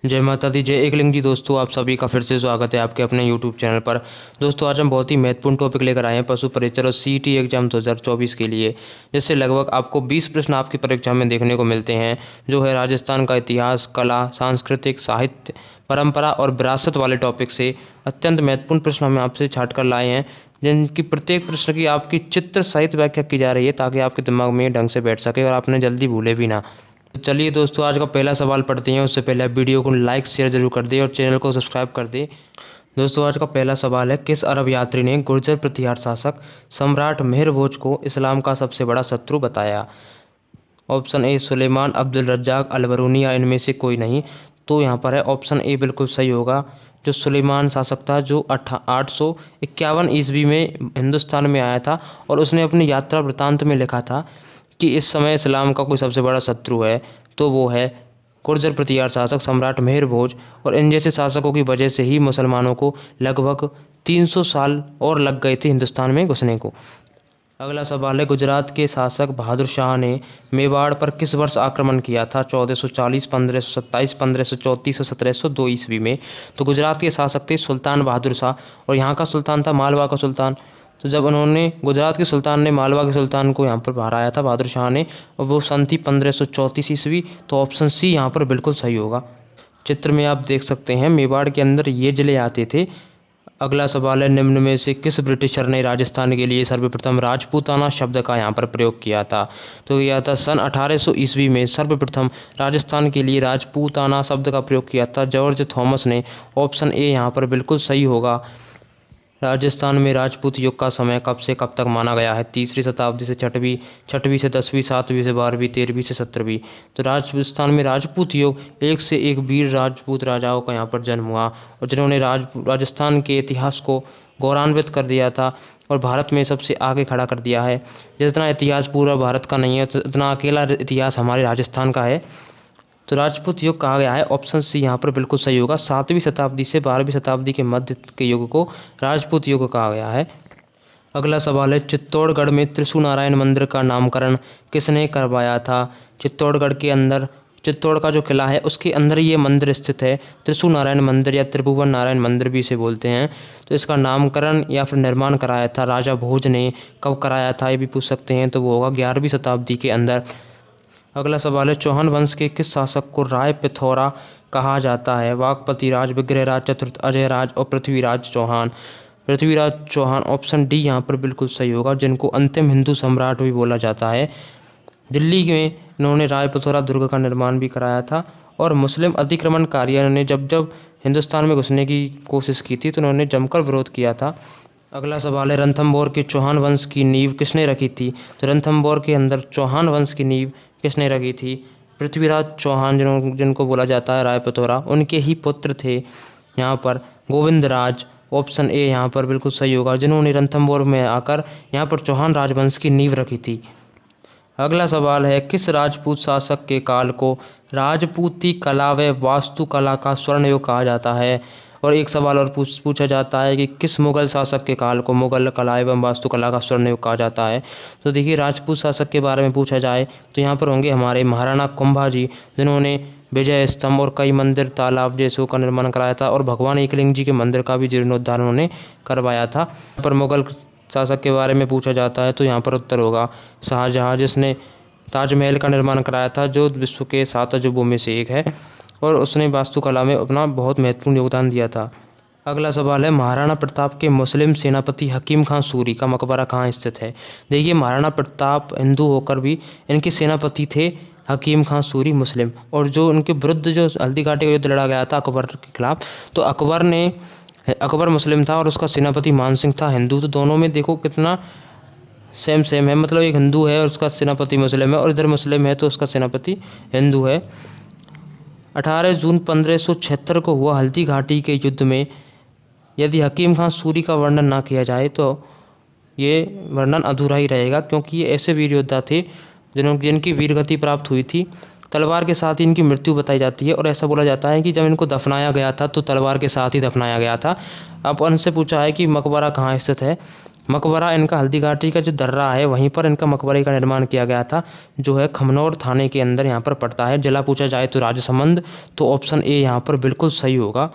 जय माता दी, जय एकलिंग जी। दोस्तों, आप सभी का फिर से स्वागत है आपके अपने यूट्यूब चैनल पर। दोस्तों, आज हम बहुत ही महत्वपूर्ण टॉपिक लेकर आए हैं पशु परिचर और सीईटी एग्जाम 2024 के लिए, जिससे लगभग आपको 20 प्रश्न आपकी परीक्षा में देखने को मिलते हैं, जो है राजस्थान का इतिहास, कला, सांस्कृतिक, साहित्य, परंपरा और विरासत वाले टॉपिक से अत्यंत महत्वपूर्ण प्रश्न हम आपसे छाट कर लाए हैं, जिनकी प्रत्येक प्रश्न की आपकी चित्र सहित व्याख्या की जा रही है, ताकि आपके दिमाग में ये ढंग से बैठ सके और आपने जल्दी भूले भी ना। तो चलिए दोस्तों, आज का पहला सवाल पढ़ते हैं। उससे पहले आप वीडियो को लाइक शेयर जरूर कर दें और चैनल को सब्सक्राइब कर दें। दोस्तों, आज का पहला सवाल है, किस अरब यात्री ने गुर्जर प्रतिहार शासक सम्राट मेहर भोज को इस्लाम का सबसे बड़ा शत्रु बताया? Option A Suleiman, Abdul Razzaq, Al Biruni या इनमें से कोई नहीं। तो यहाँ पर है ऑप्शन ए बिल्कुल सही होगा। जो सुलेमान शासक था, जो 851 ईस्वी में हिंदुस्तान में आया था, और उसने अपनी यात्रा वृतांत में लिखा था कि इस समय इस्लाम का कोई सबसे बड़ा शत्रु है, तो वो है गुर्जर प्रतिहार शासक सम्राट मेहर भोज। और इन जैसे शासकों की वजह से ही मुसलमानों को लगभग 300 साल और लग गए थे हिंदुस्तान में घुसने को। अगला सवाल है, गुजरात के शासक बहादुर शाह ने मेवाड़ पर किस वर्ष आक्रमण किया था? 1440, 1527, 1534 और 1702 ईस्वी में। तो गुजरात के शासक थे सुल्तान बहादुर शाह, और यहाँ का सुल्तान था मालवा का सुल्तान। तो जब उन्होंने गुजरात के सुल्तान ने मालवा के सुल्तान को यहाँ पर हराया था बहादुर शाह ने, और वो सन थी 1534 ईस्वी। तो ऑप्शन सी यहाँ पर बिल्कुल सही होगा। चित्र में आप देख सकते हैं मेवाड़ के अंदर ये जिले आते थे। अगला सवाल है, निम्न में से किस ब्रिटिशर ने राजस्थान के लिए सर्वप्रथम राजपूताना शब्द का यहाँ पर प्रयोग किया था? तो यह था सन 1800 ईस्वी में सर्वप्रथम राजस्थान के लिए राजपूताना शब्द का प्रयोग किया था जॉर्ज थॉमस ने। ऑप्शन ए यहाँ पर बिल्कुल सही होगा। राजस्थान में राजपूत युग का समय कब से कब तक माना गया है? 3वीं शताब्दी से 6वीं, 6वीं से 10वीं, 7वीं से 12वीं, 13वीं से 17वीं। तो राजस्थान में राजपूत युग एक से एक वीर राजपूत राजाओं का यहाँ पर जन्म हुआ, और जिन्होंने राजस्थान के इतिहास को गौरवान्वित कर दिया था और भारत में सबसे आगे खड़ा कर दिया है। जितना इतिहास पूरा भारत का नहीं है, उतना अकेला इतिहास हमारे राजस्थान का है। तो राजपूत युग कहा गया है, ऑप्शन सी यहाँ पर बिल्कुल सही होगा। 7वीं शताब्दी से 12वीं शताब्दी के मध्य के युग को राजपूत युग कहा गया है। अगला सवाल है, चित्तौड़गढ़ में त्रिशु नारायण मंदिर का नामकरण किसने करवाया था? चित्तौड़गढ़ के अंदर चित्तौड़ का जो किला है उसके अंदर ये मंदिर स्थित है, त्रिशु नारायण मंदिर या त्रिभुवन नारायण मंदिर भी इसे बोलते हैं। तो इसका नामकरण या फिर निर्माण कराया था राजा भोज ने। कब कराया था ये भी पूछ सकते हैं, तो वो होगा 11वीं शताब्दी के अंदर। अगला सवाल है, चौहान वंश के किस शासक को राय पिथौरा कहा जाता है? वाकपति राज, विग्रहराज चतुर्थ, अजयराज और पृथ्वीराज चौहान। पृथ्वीराज चौहान, ऑप्शन डी यहाँ पर बिल्कुल सही होगा, जिनको अंतिम हिंदू सम्राट भी बोला जाता है। दिल्ली में इन्होंने राय पिथौरा दुर्ग का निर्माण भी कराया था, और मुस्लिम अतिक्रमणकारियों ने जब जब हिंदुस्तान में घुसने की कोशिश की थी तो उन्होंने जमकर विरोध किया था। अगला सवाल है, रणथंभौर के चौहान वंश की नींव किसने रखी थी? तो रणथंभौर के अंदर चौहान वंश की नींव किसने रखी थी? पृथ्वीराज चौहान, जिनको बोला जाता है राय पिथौरा, उनके ही पुत्र थे यहाँ पर गोविंद राज। ऑप्शन ए यहाँ पर बिल्कुल सही होगा, जिन्होंने रणथंभौर में आकर यहाँ पर चौहान राजवंश की नींव रखी थी। अगला सवाल है, किस राजपूत शासक के काल को राजपूती कला व वास्तुकला का स्वर्ण युग कहा जाता है? और एक सवाल और पूछा जाता है कि किस मुगल शासक के काल को मुगल कला एवं वास्तुकला का स्वर्ण युग कहा जाता है? तो देखिए, राजपूत शासक के बारे में पूछा जाए तो यहाँ पर होंगे हमारे महाराणा कुंभा जी, जिन्होंने विजय स्तंभ और कई मंदिर, तालाब जैसों का निर्माण कराया था, और भगवान एकलिंग जी के मंदिर का भी जीर्णोद्धार उन्होंने करवाया था। यहाँ पर मुगल शासक के बारे में पूछा जाता है तो यहाँ पर उत्तर होगा शाहजहाँ, जिसने ताजमहल का निर्माण कराया था, जो विश्व के 7 अजूबों में से एक है, और उसने वास्तुकला में अपना बहुत महत्वपूर्ण योगदान दिया था। अगला सवाल है, महाराणा प्रताप के मुस्लिम सेनापति हकीम खां सूरी का मकबरा कहाँ स्थित है? देखिए, महाराणा प्रताप हिंदू होकर भी इनके सेनापति थे हकीम खां सूरी मुस्लिम, और जो उनके विरुद्ध जो हल्दी घाटी का युद्ध लड़ा गया था अकबर के खिलाफ, तो अकबर मुस्लिम था और उसका सेनापति मान सिंह था हिंदू। तो दोनों में देखो कितना सेम है, मतलब एक हिंदू है और उसका सेनापति मुस्लिम है, और इधर मुस्लिम है तो उसका सेनापति हिंदू है। 18 जून 1576 को हुआ हल्दी घाटी के युद्ध में यदि हकीम खां सूरी का वर्णन ना किया जाए तो ये वर्णन अधूरा ही रहेगा, क्योंकि ये ऐसे वीर योद्धा थे जिनकी वीरगति प्राप्त हुई थी। तलवार के साथ ही इनकी मृत्यु बताई जाती है, और ऐसा बोला जाता है कि जब इनको दफनाया गया था तो तलवार के साथ ही दफनाया गया था। अब उनसे पूछा है कि मकबरा कहाँ स्थित है, मकबरा इनका हल्दी घाटी का जो दर्रा है वहीं पर इनका मकबरे का निर्माण किया गया था, जो है खमनौर थाने के अंदर यहाँ पर पड़ता है। जिला पूछा जाए तो राजसमंद, तो ऑप्शन ए यहाँ पर बिल्कुल सही होगा।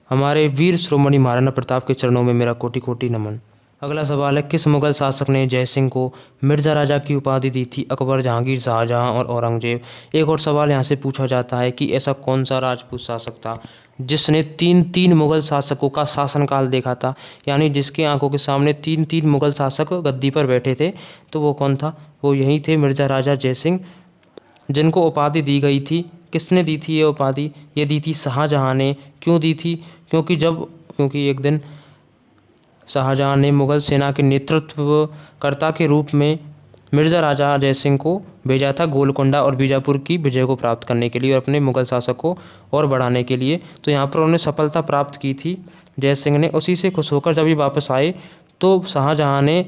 हमारे वीर शिरोमणि महाराणा प्रताप के चरणों में मेरा कोटि कोटि नमन। अगला सवाल है, किस मुगल शासक ने जयसिंह को मिर्ज़ा राजा की उपाधि दी थी? अकबर, जहांगीर, शाहजहां और औरंगजेब। एक और सवाल यहाँ से पूछा जाता है कि ऐसा कौन सा राजपूत शासक था जिसने तीन मुगल शासकों का शासनकाल देखा था, यानी जिसकी आंखों के सामने तीन मुगल शासक गद्दी पर बैठे थे, तो वो कौन था? वो यही थे मिर्ज़ा राजा जयसिंह, जिनको उपाधि दी गई थी। किसने दी थी ये उपाधि? ये दी थी शाहजहां ने। क्यों दी थी? क्योंकि एक दिन शाहजहां ने मुगल सेना के नेतृत्वकर्ता के रूप में मिर्ज़ा राजा जयसिंह को भेजा था गोलकोंडा और बीजापुर की विजय को प्राप्त करने के लिए और अपने मुगल शासक को और बढ़ाने के लिए। तो यहाँ पर उन्होंने सफलता प्राप्त की थी जयसिंह ने। उसी से खुश होकर जब ये वापस आए तो शाहजहां ने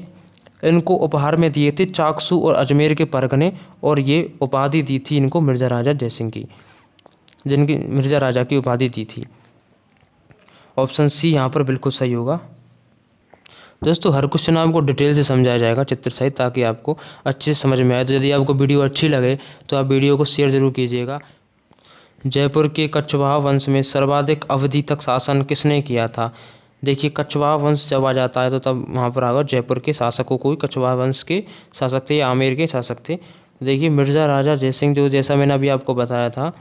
इनको उपहार में दिए थे चाकसू और अजमेर के परगने, और ये उपाधि दी थी इनको मिर्ज़ा राजा जयसिंह की, जिनकी मिर्ज़ा राजा की उपाधि दी थी। ऑप्शन सी यहाँ पर बिल्कुल सही होगा। दोस्तों, हर क्वेश्चन आपको डिटेल से समझाया जाएगा चित्र सहित, ताकि आपको अच्छे से समझ में आए। तो यदि आपको वीडियो अच्छी लगे तो आप वीडियो को शेयर ज़रूर कीजिएगा। जयपुर के कछवाहा वंश में सर्वाधिक अवधि तक शासन किसने किया था? देखिए, कछवाहा वंश जब आ जाता है तो तब वहाँ पर आकर जयपुर के शासकों को ही कछवाहा वंश के शासक थे या आमेर के शासक थे। देखिए, मिर्ज़ा राजा जयसिंह, जो जैसा मैंने अभी आपको बताया था,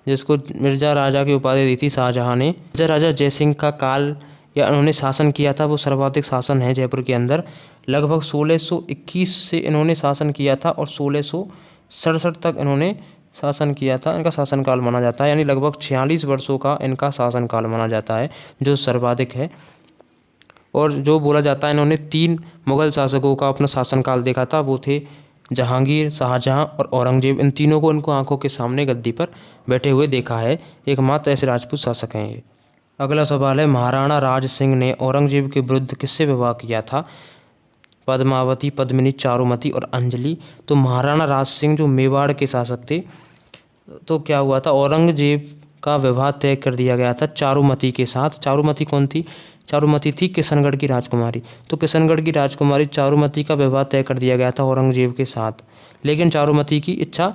जिसको मिर्ज़ा राजा की उपाधि दी थी शाहजहां ने, मिर्ज़ा राजा जयसिंह का काल या उन्होंने शासन किया था वो सर्वाधिक शासन है जयपुर के अंदर। लगभग 1621 से इन्होंने शासन किया था और 1667 तक इन्होंने शासन किया था। इनका शासनकाल माना जाता है, यानी लगभग 46 वर्षों का इनका शासनकाल माना जाता है, जो सर्वाधिक है। और जो बोला जाता है इन्होंने 3 मुगल शासकों का अपना शासनकाल देखा था, वो थे जहांगीर, शाहजहां और औरंगजेब। इन तीनों को इनको आंखों के सामने गद्दी पर बैठे हुए देखा है। एकमात्र ऐसे राजपूत शासक हैं ये। अगला सवाल है, महाराणा राज सिंह ने औरंगजेब के विरुद्ध किससे विवाह किया था? पद्मावती, पद्मिनी, चारुमती और अंजलि। तो महाराणा राज सिंह जो मेवाड़ के शासक थे, तो क्या हुआ था, औरंगजेब का विवाह तय कर दिया गया था चारुमती के साथ। चारुमती कौन थी? चारुमती थी किशनगढ़ की राजकुमारी। तो किशनगढ़ की राजकुमारी चारुमती का विवाह तय कर दिया गया था औरंगजेब के साथ, लेकिन चारुमती की इच्छा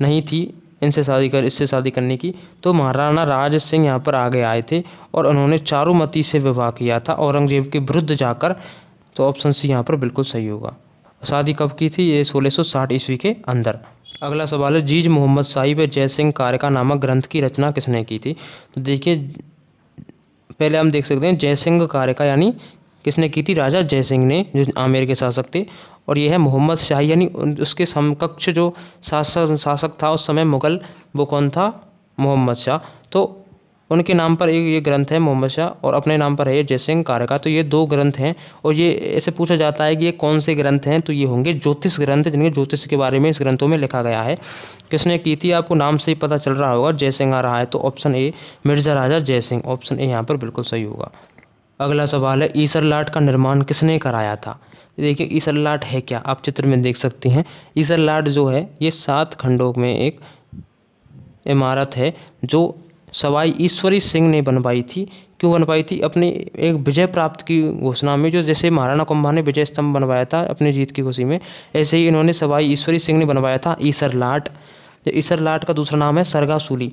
नहीं थी इससे शादी करने की। तो महाराणा राज सिंह यहाँ पर आगे आए थे और उन्होंने चारुमती से विवाह किया था औरंगजेब के विरुद्ध जाकर। तो ऑप्शन सी यहाँ पर बिल्कुल सही होगा। शादी कब की थी? ये 1660 ईस्वी के अंदर। अगला सवाल है, जीज मोहम्मद शाही व जयसिंह कारिका नामक ग्रंथ की रचना किसने की थी? तो देखिए, पहले हम देख सकते हैं जयसिंह कारिका यानी किसने की थी? राजा जयसिंह ने, जो आमेर के शासक थे। और यह है मोहम्मद शाही, यानी उसके समकक्ष जो शासक था उस समय मुगल, वो कौन था? मोहम्मद शाह। तो उनके नाम पर एक ये ग्रंथ है मोहम्मद शाह, और अपने नाम पर है ये जयसिंह कारिका। तो ये 2 ग्रंथ हैं। और ये ऐसे पूछा जाता है कि ये कौन से ग्रंथ हैं, तो ये होंगे ज्योतिष ग्रंथ, जिनके ज्योतिष के बारे में इस ग्रंथों में लिखा गया है। किसने की थी? आपको नाम से ही पता चल रहा होगा, जयसिंह आ रहा है। तो option A Mirza Raja Jaisingh, option A यहाँ पर बिल्कुल सही होगा। अगला सवाल है, ईसरलाट का निर्माण किसने कराया था? देखिए, ईसरलाट है क्या, आप चित्र में देख सकते हैं। ईसरलाट जो है ये 7 खंडों में एक इमारत है, जो सवाई ईश्वरी सिंह ने बनवाई थी। क्यों बनवाई थी? अपनी एक विजय प्राप्त की घोषणा में, जो जैसे महाराणा कुंभा ने विजय स्तंभ बनवाया था अपनी जीत की खुशी में, ऐसे ही इन्होंने सवाई ईश्वरी सिंह ने बनवाया था ईसरलाट। ईसरलाट का दूसरा नाम है सरगासूली।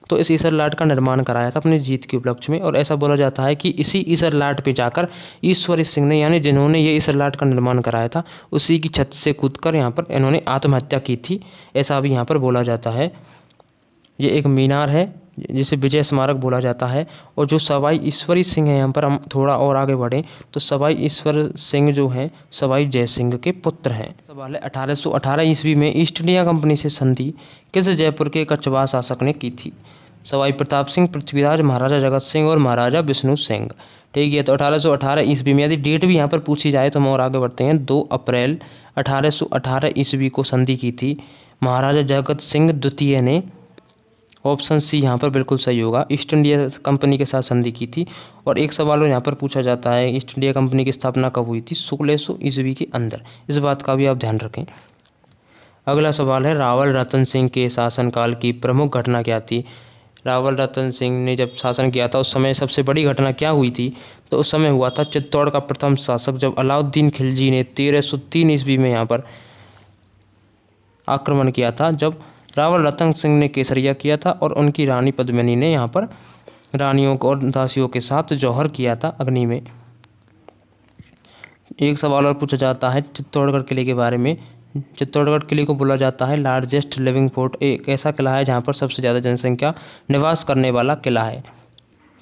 तो इस ईसरलाट का निर्माण कराया था अपनी जीत के उपलक्ष्य में। और ऐसा बोला जाता है कि इसी ईसरलाट पे जाकर ईश्वरी सिंह ने, यानी जिन्होंने ये ईसरलाट का निर्माण कराया था, उसी की छत से कूदकर यहाँ पर इन्होंने आत्महत्या की थी, ऐसा भी यहाँ पर बोला जाता है। ये एक मीनार है जिसे विजय स्मारक बोला जाता है। और जो सवाई ईश्वरी सिंह है, यहाँ पर हम थोड़ा और आगे बढ़ें तो सवाई ईश्वर सिंह जो हैं सवाई जयसिंह के पुत्र हैं। सवाल है, 1818 ईस्वी में ईस्ट इंडिया कंपनी से संधि किस जयपुर के कछवाहा शासक ने की थी? सवाई प्रताप सिंह, पृथ्वीराज, महाराजा जगत सिंह और महाराजा विष्णु सिंह। ठीक है, तो 1818 ईस्वी में, यदि डेट भी यहाँ पर पूछी जाए तो हम और आगे बढ़ते हैं। 2 अप्रैल 1818 ईस्वी को संधि की थी महाराजा जगत सिंह द्वितीय ने। ऑप्शन सी यहाँ पर बिल्कुल सही होगा। ईस्ट इंडिया कंपनी के साथ संधि की थी। और एक सवाल यहाँ पर पूछा जाता है, ईस्ट इंडिया कंपनी की स्थापना कब हुई थी? 1600 ईस्वी के अंदर। इस बात का भी आप ध्यान रखें। अगला सवाल है, रावल रतन सिंह के शासनकाल की प्रमुख घटना क्या थी? रावल रतन सिंह ने जब शासन किया था उस समय सबसे बड़ी घटना क्या हुई थी? तो उस समय हुआ था चित्तौड़ का प्रथम शासक जब अलाउद्दीन खिलजी ने 1303 ईस्वी में यहाँ पर आक्रमण किया था, जब रावल रतन सिंह ने केसरिया किया था और उनकी रानी पद्मिनी ने यहाँ पर रानियों को और दासियों के साथ जौहर किया था अग्नि में। एक सवाल और पूछा जाता है चित्तौड़गढ़ किले के बारे में। चित्तौड़गढ़ किले को बोला जाता है लार्जेस्ट लिविंग फोर्ट। एक ऐसा किला है जहाँ पर सबसे ज़्यादा जनसंख्या निवास करने वाला किला है।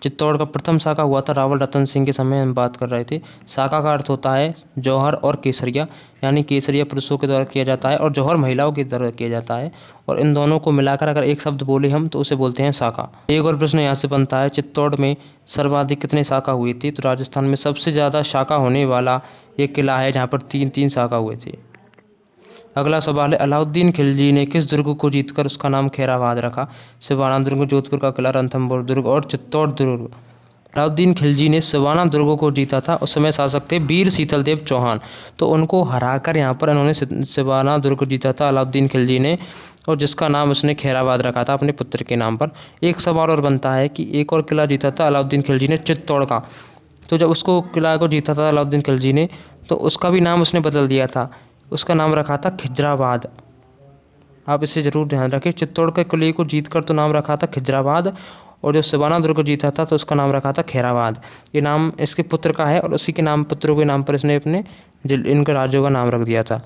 चित्तौड़ का प्रथम शाखा हुआ था रावल रतन सिंह के समय हम बात कर रहे थे। शाखा का अर्थ होता है जौहर और केसरिया, यानी केसरिया पुरुषों के द्वारा किया जाता है और जौहर महिलाओं के द्वारा किया जाता है, और इन दोनों को मिलाकर अगर एक शब्द बोले हम तो उसे बोलते हैं शाखा। एक और प्रश्न यहाँ से बनता है चित्तौड़ में सर्वाधिक कितने शाखा हुई थी? तो राजस्थान में सबसे ज़्यादा शाखा होने वाला ये किला है जहाँ पर 3 शाखा हुए थे। अगला सवाल है अलाउद्दीन खिलजी ने किस दुर्ग को जीतकर उसका नाम खैराबाद रखा? सिवाना दुर्ग, जोधपुर का किला, रणथंभौर दुर्ग और चित्तौड़ दुर्ग। अलाउद्दीन खिलजी ने सिवाना दुर्ग को जीता था। उस समय शासक थे वीर शीतलदेव चौहान, तो उनको हराकर यहाँ पर इन्होंने सिवाना दुर्ग जीता था अलाउद्दीन खिलजी ने, और जिसका नाम उसने खैराबाद रखा था अपने पुत्र के नाम पर। एक सवाल और बनता है कि एक और किला जीता था अलाउद्दीन खिलजी ने चित्तौड़ का, तो जब उसको किला को जीता था अलाउद्दीन खिलजी ने तो उसका भी नाम उसने बदल दिया था, उसका नाम रखा था खिजराबाद। आप इसे ज़रूर ध्यान रखें, चित्तौड़ के किले को जीतकर तो नाम रखा था खिजराबाद, और जो सिवाना दुर्ग को जीता था तो उसका नाम रखा था खैराबाद। ये नाम इसके पुत्र का है और उसी के नाम पुत्रों के नाम पर इसने अपने इनके राज्यों का नाम रख दिया था।